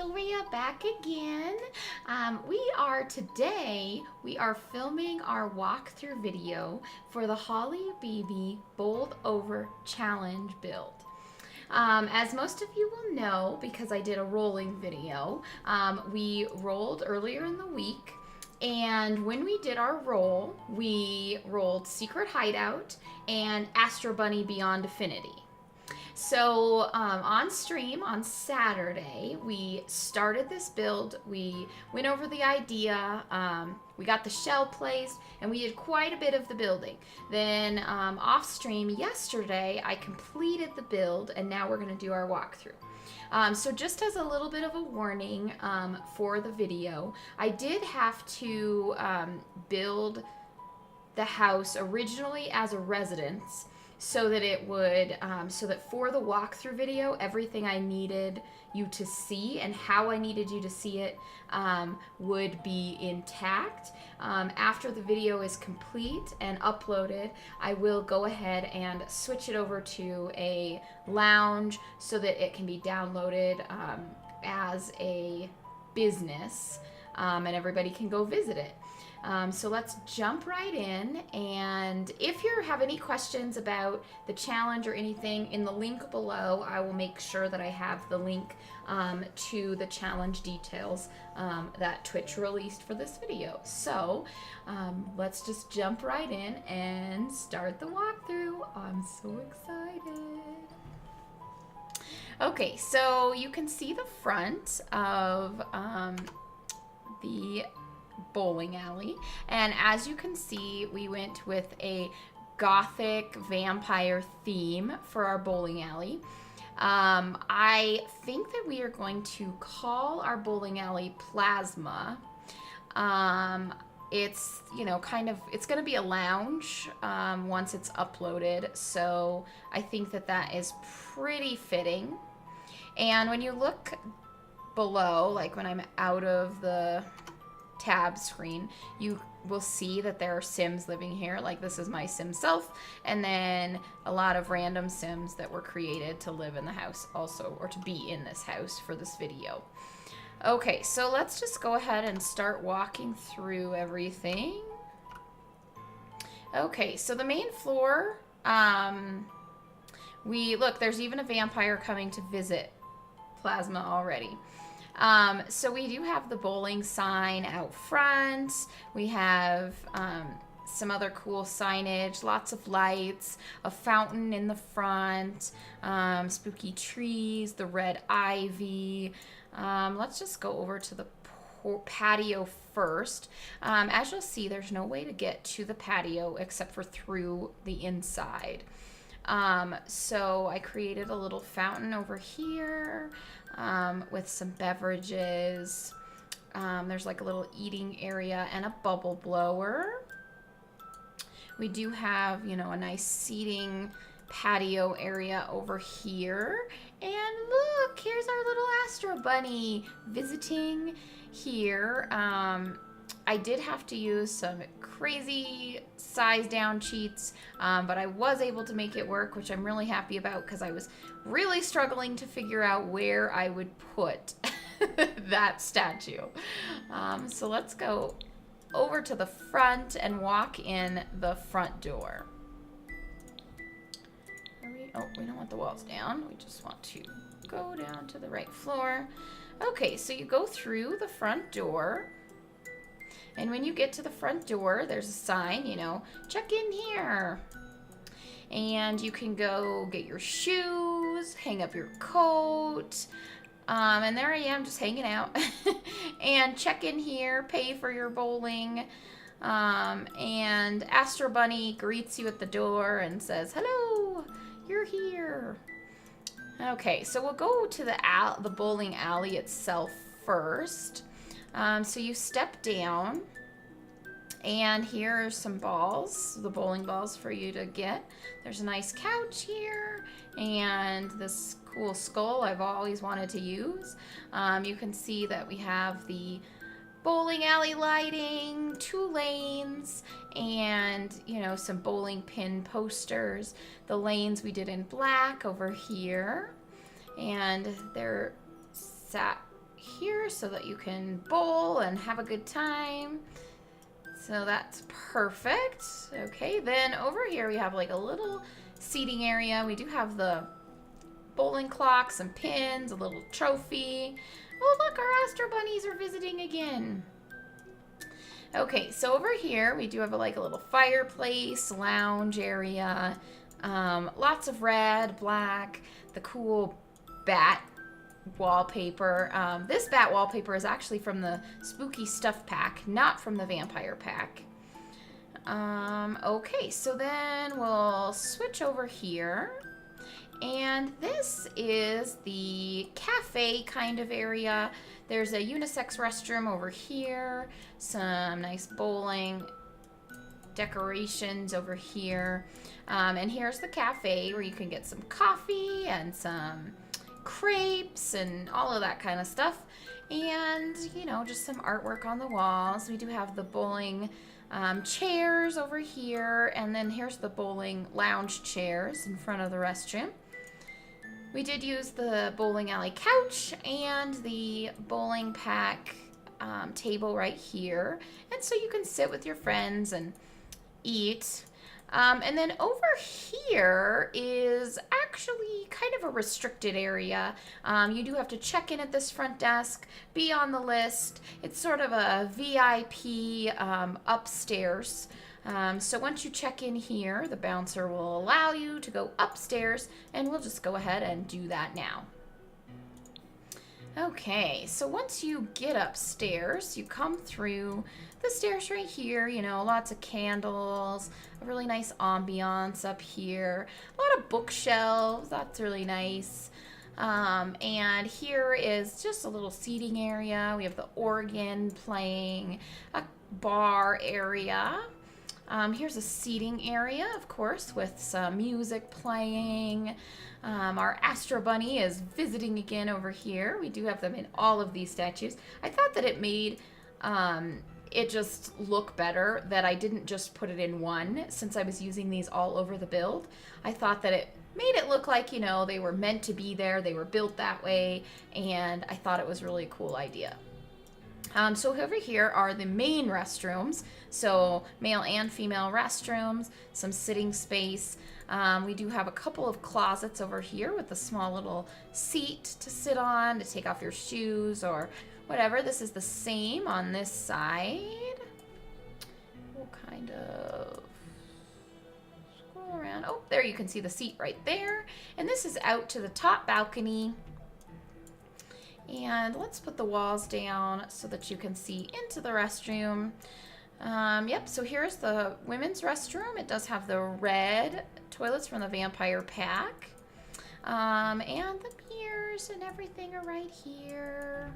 Sylvia back again. We are filming our walkthrough video for the HollieBB Bold Over Challenge build. As most of you will know, because I did a rolling video, we rolled earlier in the week. And when we did our roll, we rolled Secret Hideout and Astro-Bunny Beyond Affinity. So on stream on Saturday, we started this build. We went over the idea. We got the shell placed, and we did quite a bit of the building. Then off stream yesterday, I completed the build, and now we're going to do our walkthrough. So just as a little bit of a warning for the video, I did have to build the house originally as a residence, so that it would, so that for the walkthrough video, everything I needed you to see and how I needed you to see it would be intact. After the video is complete and uploaded, I will go ahead and switch it over to a lounge so that it can be downloaded as a business and everybody can go visit it. So let's jump right in, and if you have any questions about the challenge or anything, in the link below I will make sure that I have the link to the challenge details that Twitch released for this video. So let's just jump right in and start the walkthrough. I'm so excited. Okay, so you can see the front of the bowling alley, and as you can see, we went with a gothic vampire theme for our bowling alley. I think that we are going to call our bowling alley Plasma. It's, you know, kind of, it's going to be a lounge once it's uploaded, so I think that that is pretty fitting. And when you look below, like when I'm out of the tab screen, you will see that there are Sims living here. Like, this is my Sim self, and then a lot of random Sims that were created to live in the house also, or to be in this house for this video. Okay, so let's just go ahead and start walking through everything. Okay, so the main floor, look, there's even a vampire coming to visit Plasma already. So we do have the bowling sign out front. We have some other cool signage, lots of lights, a fountain in the front, spooky trees, the red ivy. Let's just go over to the patio first. As you'll see, there's no way to get to the patio except for through the inside. So I created a little fountain over here with some beverages. There's like a little eating area and a bubble blower. We do have, you know, a nice seating patio area over here. And look, here's our little Astro Bunny visiting here. I did have to use some crazy size down cheats, but I was able to make it work, which I'm really happy about because I was really struggling to figure out where I would put that statue. So let's go over to the front and walk in the front door. Oh, we don't want the walls down. We just want to go down to the right floor. Okay, so you go through the front door. And when you get to the front door, there's a sign, you know, check in here. And you can go get your shoes, hang up your coat. And there I am just hanging out. And check in here, pay for your bowling. And Astro Bunny greets you at the door and says, hello, you're here. Okay, so we'll go to the bowling alley itself first. So you step down, and here are some balls, the bowling balls for you to get. There's a nice couch here, and this cool skull I've always wanted to use. You can see that we have the bowling alley lighting, 2 lanes, and, you know, some bowling pin posters. The lanes we did in black over here, and they're sat here so that you can bowl and have a good time. So that's perfect. Okay, then over here we have like a little seating area. We do have the bowling clock, some pins, a little trophy. Oh, look, our astro bunnies are visiting again. Okay, so over here we do have like a little fireplace, lounge area, lots of red, black, the cool bat wallpaper. This bat wallpaper is actually from the spooky stuff pack, not from the vampire pack. Okay, so then we'll switch over here. And this is the cafe kind of area. There's a unisex restroom over here. Some nice bowling decorations over here. And here's the cafe where you can get some coffee and some crepes and all of that kind of stuff. And, you know, just some artwork on the walls. We do have the bowling chairs over here. And then here's the bowling lounge chairs in front of the restroom. We did use the bowling alley couch and the bowling pack table right here. And so you can sit with your friends and eat. And then over here is actually kind of a restricted area. You do have to check in at this front desk, be on the list. It's sort of a VIP upstairs. So once you check in here, the bouncer will allow you to go upstairs, and we'll just go ahead and do that now. Okay, so once you get upstairs, you come through the stairs right here, you know, lots of candles, a really nice ambiance up here, a lot of bookshelves, that's really nice. And here is just a little seating area. We have the organ playing, a bar area. Here's a seating area, of course, with some music playing. Our astro-bunny is visiting again over here. We do have them in all of these statues. I thought that it made it just look better that I didn't just put it in one, since I was using these all over the build. I thought that it made it look like, you know, they were meant to be there, they were built that way, and I thought it was really a cool idea. So over here are the main restrooms, so male and female restrooms, some sitting space. We do have a couple of closets over here with a small little seat to sit on, to take off your shoes or whatever. This is the same on this side. We'll kind of scroll around. Oh, there you can see the seat right there. And this is out to the top balcony. And let's put the walls down so that you can see into the restroom. Yep, so here's the women's restroom. It does have the red toilets from the vampire pack. And the mirrors and everything are right here.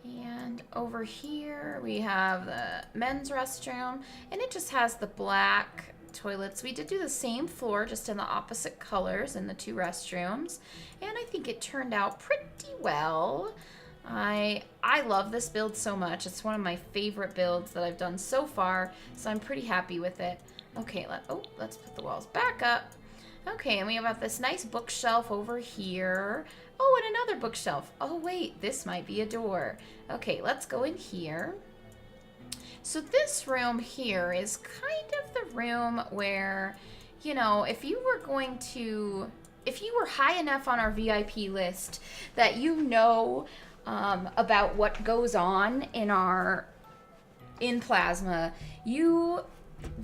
And over here we have the men's restroom, and it just has the black toilets. We did do the same floor, just in the opposite colors in the two restrooms, and I think it turned out pretty well. I love this build so much. It's one of my favorite builds that I've done so far, so I'm pretty happy with it. Okay, let's put the walls back up. Okay, and we have this nice bookshelf over here. Oh, and another bookshelf. Oh, wait, this might be a door. Okay, let's go in here. So this room here is kind of the room where, you know, if you were high enough on our VIP list that you know about what goes on in Plasma, you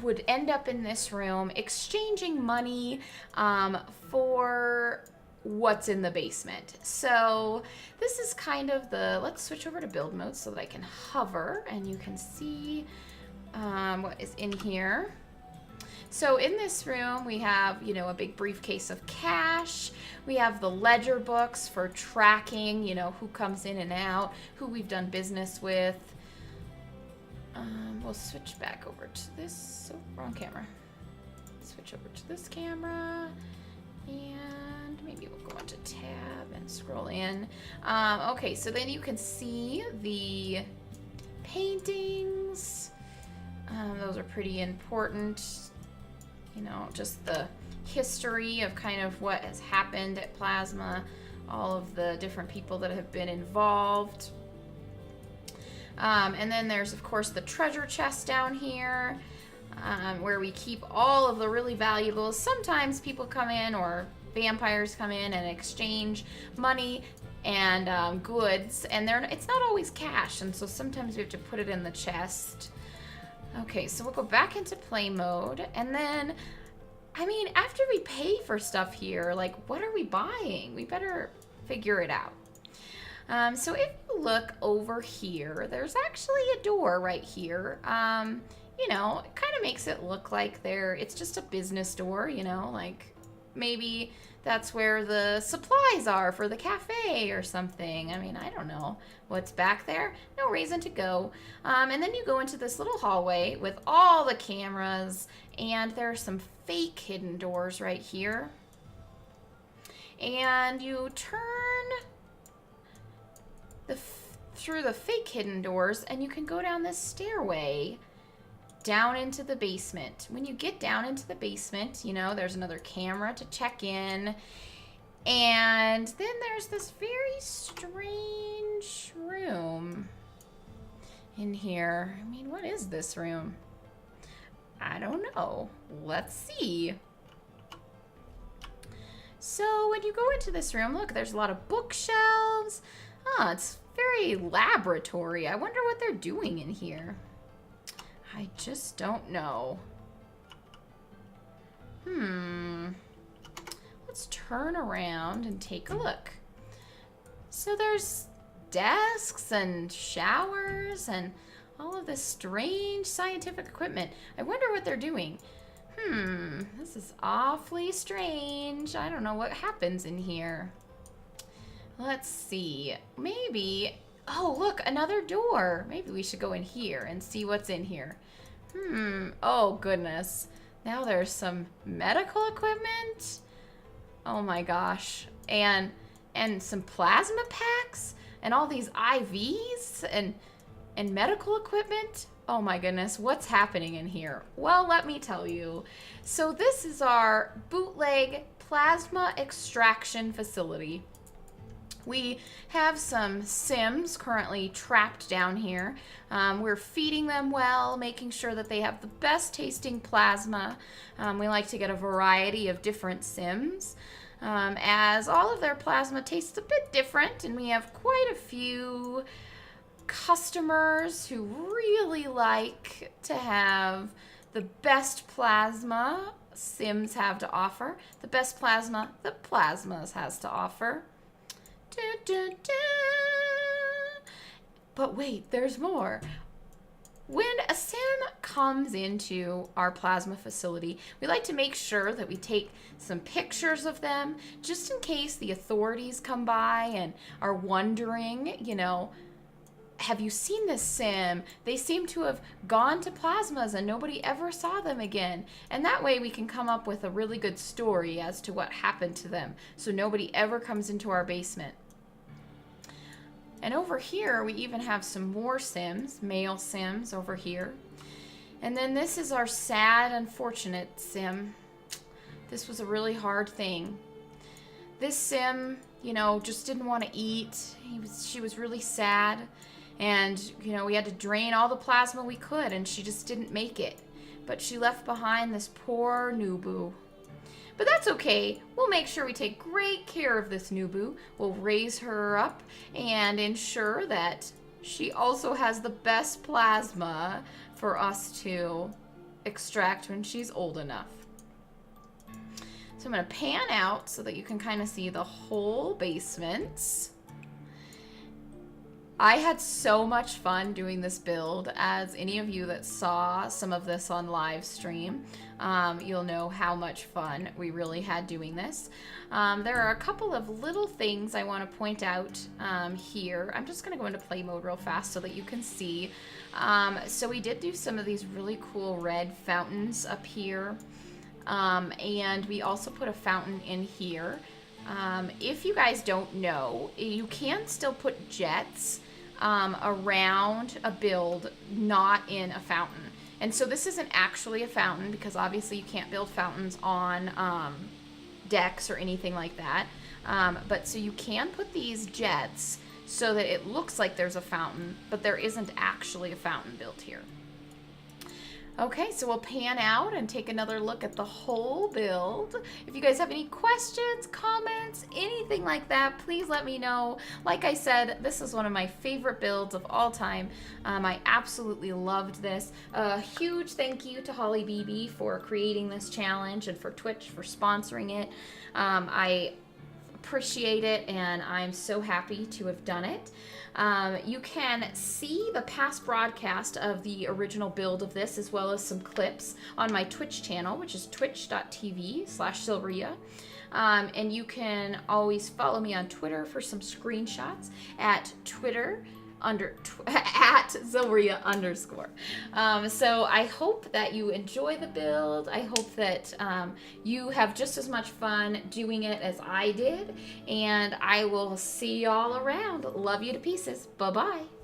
would end up in this room exchanging money for what's in the basement. So this is kind of let's switch over to build mode so that I can hover and you can see what is in here. So in this room we have, you know, a big briefcase of cash. We have the ledger books for tracking, you know, who comes in and out, who we've done business with. We'll switch back over to this, wrong camera. Switch over to this camera, and maybe we'll go into tab and scroll in. Okay, so then you can see the paintings. Those are pretty important. You know, just the history of kind of what has happened at Plasma, all of the different people that have been involved. And then there's, of course, the treasure chest down here, where we keep all of the really valuables. Sometimes people come in, or vampires come in and exchange money and goods, and it's not always cash, and so sometimes we have to put it in the chest. Okay, so we'll go back into play mode, and then, I mean, after we pay for stuff here, like, what are we buying? We better figure it out. So if you look over here, there's actually a door right here. You know, it kind of makes it look like it's just a business door, you know, like maybe that's where the supplies are for the cafe or something. I mean, I don't know what's back there. No reason to go. And then you go into this little hallway with all the cameras, and there are some fake hidden doors right here. And you turn through the fake hidden doors, and you can go down this stairway down into the basement. When you get down into the basement, you know, there's another camera to check in. And then there's this very strange room in here. I mean, what is this room? I don't know. Let's see. So when you go into this room, look, there's a lot of bookshelves. Oh, it's very laboratory. I wonder what they're doing in here. I just don't know. Let's turn around and take a look. So there's desks and showers and all of this strange scientific equipment. I wonder what they're doing. This is awfully strange. I don't know what happens in here. Let's see. Maybe... Oh, look, another door. Maybe we should go in here and see what's in here. Oh, goodness. Now there's some medical equipment. Oh, my gosh. And some plasma packs and all these IVs and medical equipment. Oh, my goodness. What's happening in here? Well, let me tell you. So this is our bootleg plasma extraction facility. We have some Sims currently trapped down here. We're feeding them well, making sure that they have the best tasting plasma. We like to get a variety of different Sims, as all of their plasma tastes a bit different, and we have quite a few customers who really like to have the best plasma Sims have to offer, the best plasma the Plasmas has to offer. But wait, there's more. When a Sim comes into our plasma facility, we like to make sure that we take some pictures of them, just in case the authorities come by and are wondering, you know, have you seen this Sim? They seem to have gone to plasmas and nobody ever saw them again. And that way we can come up with a really good story as to what happened to them, so nobody ever comes into our basement. And over here, we even have some more Sims, male Sims over here. And then this is our sad, unfortunate Sim. This was a really hard thing. This Sim, you know, just didn't want to eat. She was really sad. And, you know, we had to drain all the plasma we could, and she just didn't make it. But she left behind this poor Nubu. But that's okay. We'll make sure we take great care of this Nubu. We'll raise her up and ensure that she also has the best plasma for us to extract when she's old enough. So I'm going to pan out so that you can kind of see the whole basement. I had so much fun doing this build. As any of you that saw some of this on live stream, you'll know how much fun we really had doing this. There are a couple of little things I want to point out here. I'm just going to go into play mode real fast so that you can see. So we did do some of these really cool red fountains up here. And we also put a fountain in here. If you guys don't know, you can still put jets around a build, not in a fountain. And so this isn't actually a fountain, because obviously you can't build fountains on decks or anything like that. But so you can put these jets so that it looks like there's a fountain, but there isn't actually a fountain built here. Okay, so we'll pan out and take another look at the whole build. If you guys have any questions, comments, anything like that, please let me know. Like I said, this is one of my favorite builds of all time. I absolutely loved this. A huge thank you to HollieBB for creating this challenge and for Twitch for sponsoring it. I appreciate it, and I'm so happy to have done it. You can see the past broadcast of the original build of this, as well as some clips on my Twitch channel, which is twitch.tv/Silveria. And you can always follow me on Twitter for some screenshots at at Silveria _. So I hope that you enjoy the build. I hope that you have just as much fun doing it as I did. And I will see y'all around. Love you to pieces. Bye-bye.